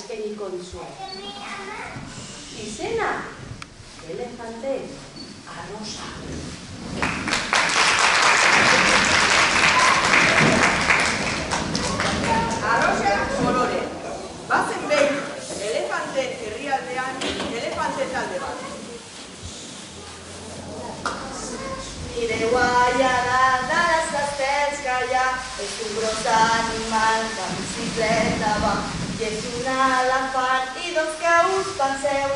eskeniko dizuet. Izena, elefante arrosa. Arrosa kolore. Bazen behin, elefante herrialdean, elefante talde bat. Nire guaia da las gaztelskaia, es un gros animal, la bicicleta va, y es un elefant y dos caus penseu,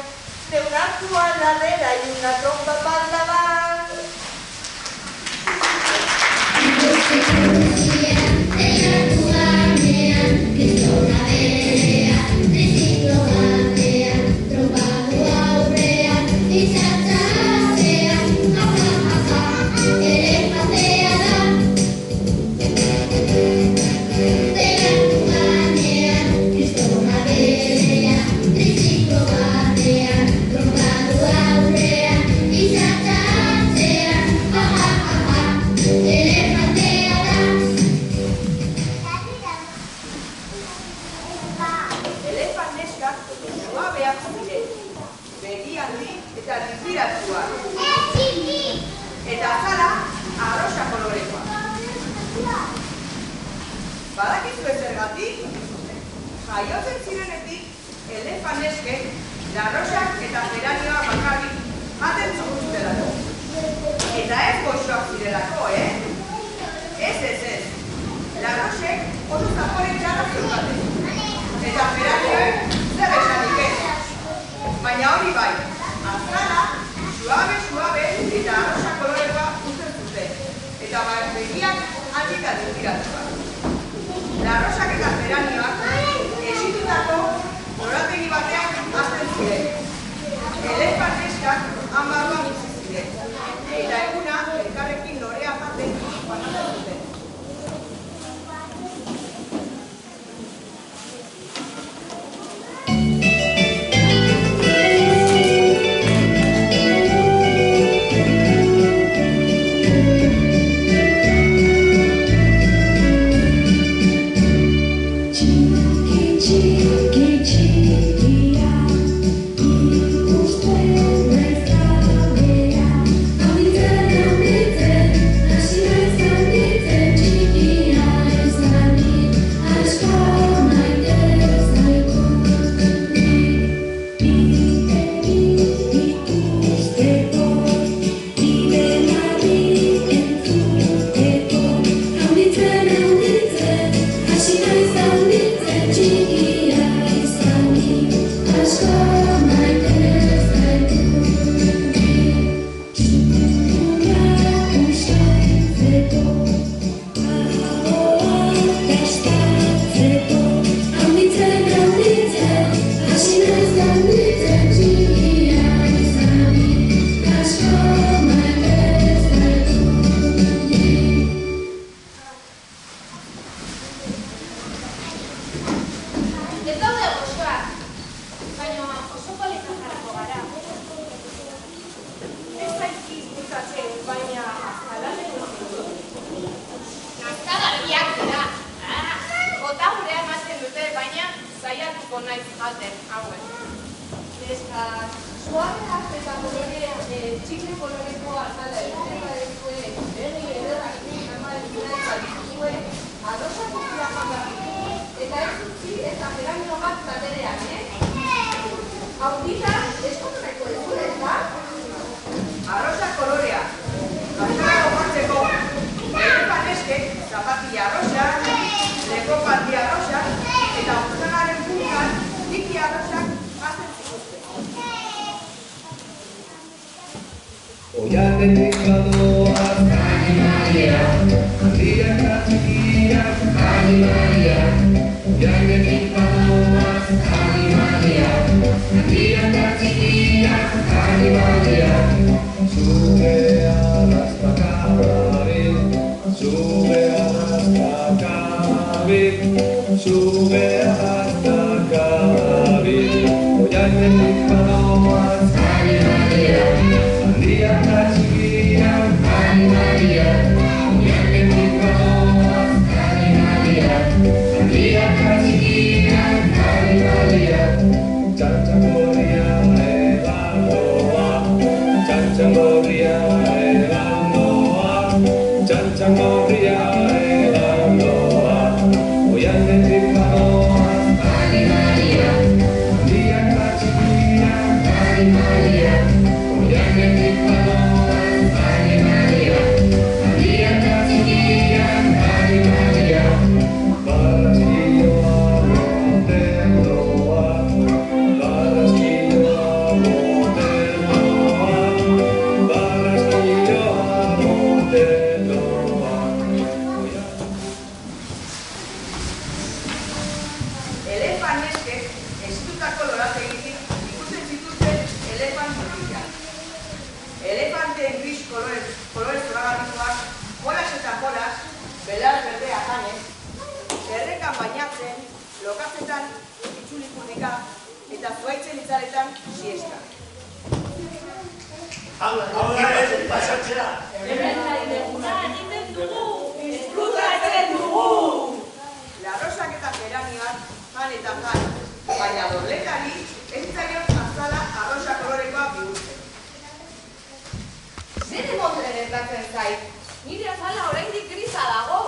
té una cua al darrere i una trompa pel davant. Eta diziratua. Eta azala, arrosa kolorekoa. Badakizu zergatik? Jaiotzen zirenetik, elefanteskek larrosak eta geranioa bakarrik jaten zituztelako. Eta ez goxoak zirelako, Ez. Larrosek oso zapore txarra zeukaten. Eta geranioek zer esanik ez. Baina hori bai. Azala, suabe eta arrosa kolorekoa uzten zuten. Eta begiak handik diziratuak. Larrosak eta geranioak esitutako lorategi batean hazten ziren. Elefanteskak han barruan bizi ziren. Eta eguna elkarrekin lorea jaten pasatzen zuten. Arrosa kolorea. Azala gogoratzeko. Elefanteskek zapatilla arrosa, lekopaldi arrosa eta uzanaren puntan tiki arrosak jaten zituzten. Oianetik badoaz animalia, handiak eta txikiak animalia. Oianetik badoaz animalia, handiak eta txikiak animalia. Sube hasta Cavit, sube hasta Cavit, sube hasta Cavit. Oianetik badoaz animalia, handiak eta txikiak animalia. Oianetik badoaz animalia, handiak eta txikiak animalia. Txantxangorria edan doa, txantxangorria edan doa, txantxangorria edan doa, oianetik badoaz, animalia, handiak eta txikiak, animalia, oianetik badoaz, animalia, handiak eta txikiak, animalia, barraskioa moten doa, barraskioa moten doa, barraskioa moten doa. Elefanteskek estutako lorategitik ikusten zituzten elefant-mutilak. Elefanteen gris kolorez zoragarrikoak, jolas eta jolas, belar berdea janez, errekan bainatzen, lokatzetan itxulikunika eta zuaitzen itzaretan siesta. Hau da ez, pasatzea! Hemen nahi deguna egiten dugu! Disfrutatzen dugu! Larrosak eta geranioak jan eta jan, baina Dorletari ez zitzaion azala arrosa kolorekoa bihurtzen. Zer emoten gertatzen zait? Nire azala oraindik grisa dago.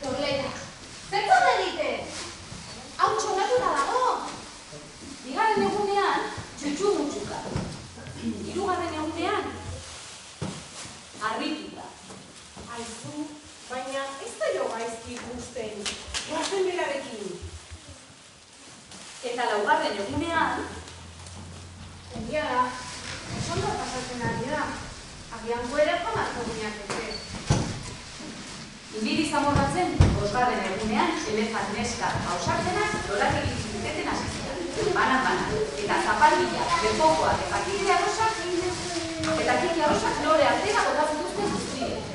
Dorleta, zer egite? Hau txonatuta dago. Bigarren egunean, txutxu-mutxuka. Hirugarren egunean, harrituta. Bianco ere jamazko guinateke. Inbidi zamorratzen, bosgarren egunean, elefant neska hausartenak lorak egiten asizten. Banan, eta zapaldila, bepokoa, eta kiki arrosak lore artera botatzen duzten guztien.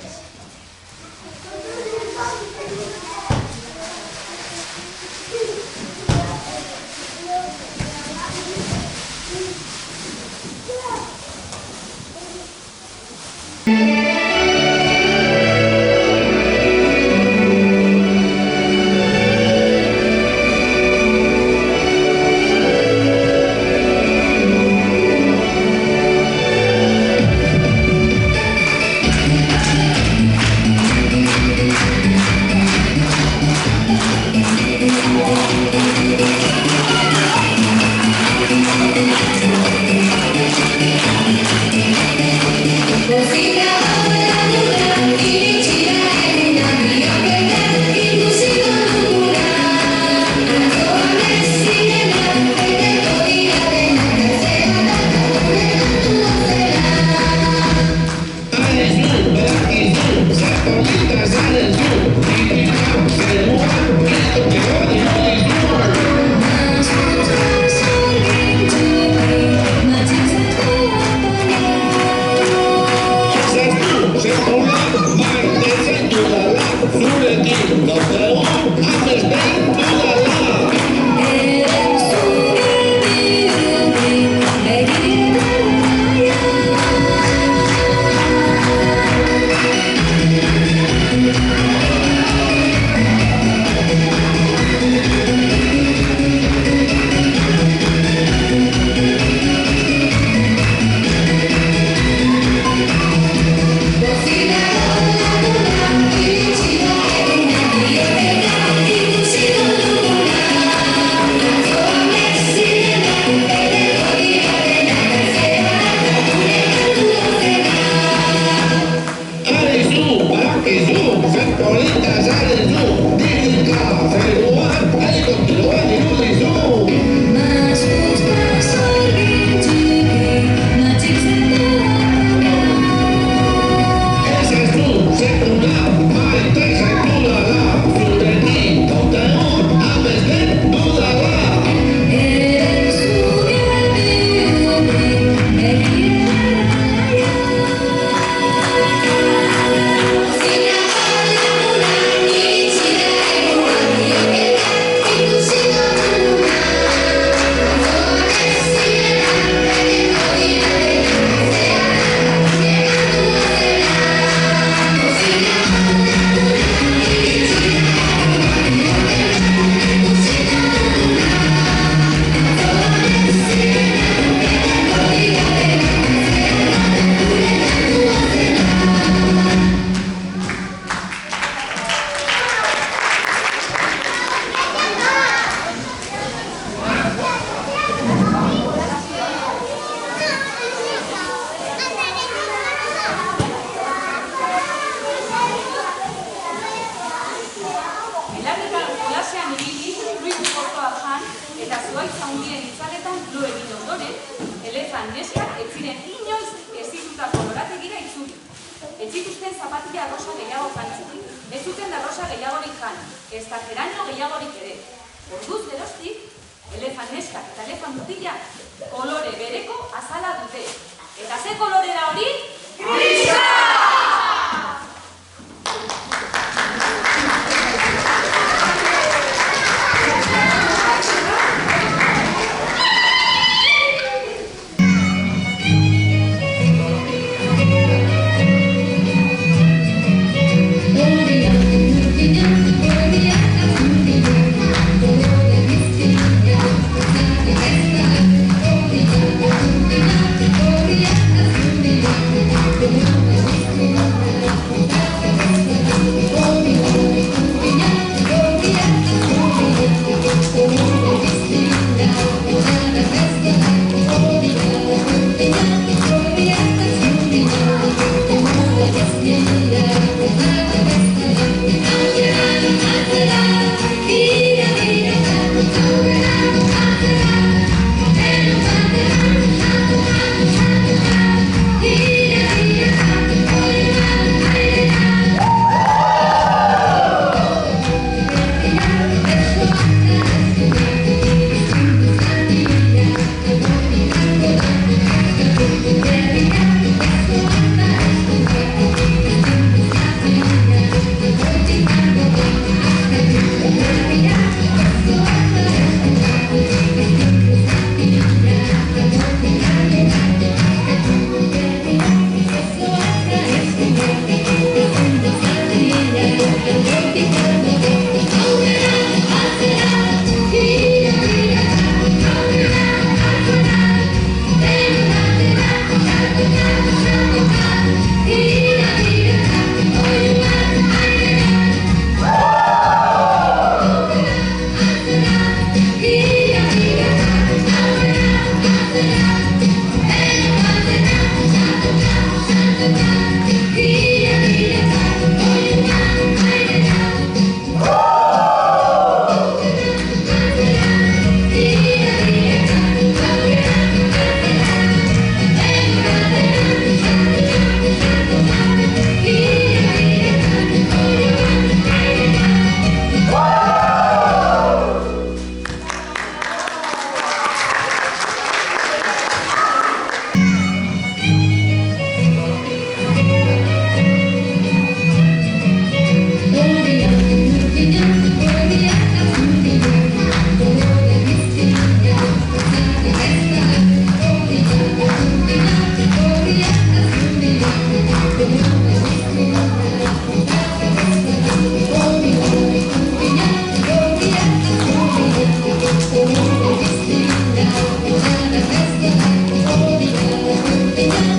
Thank you.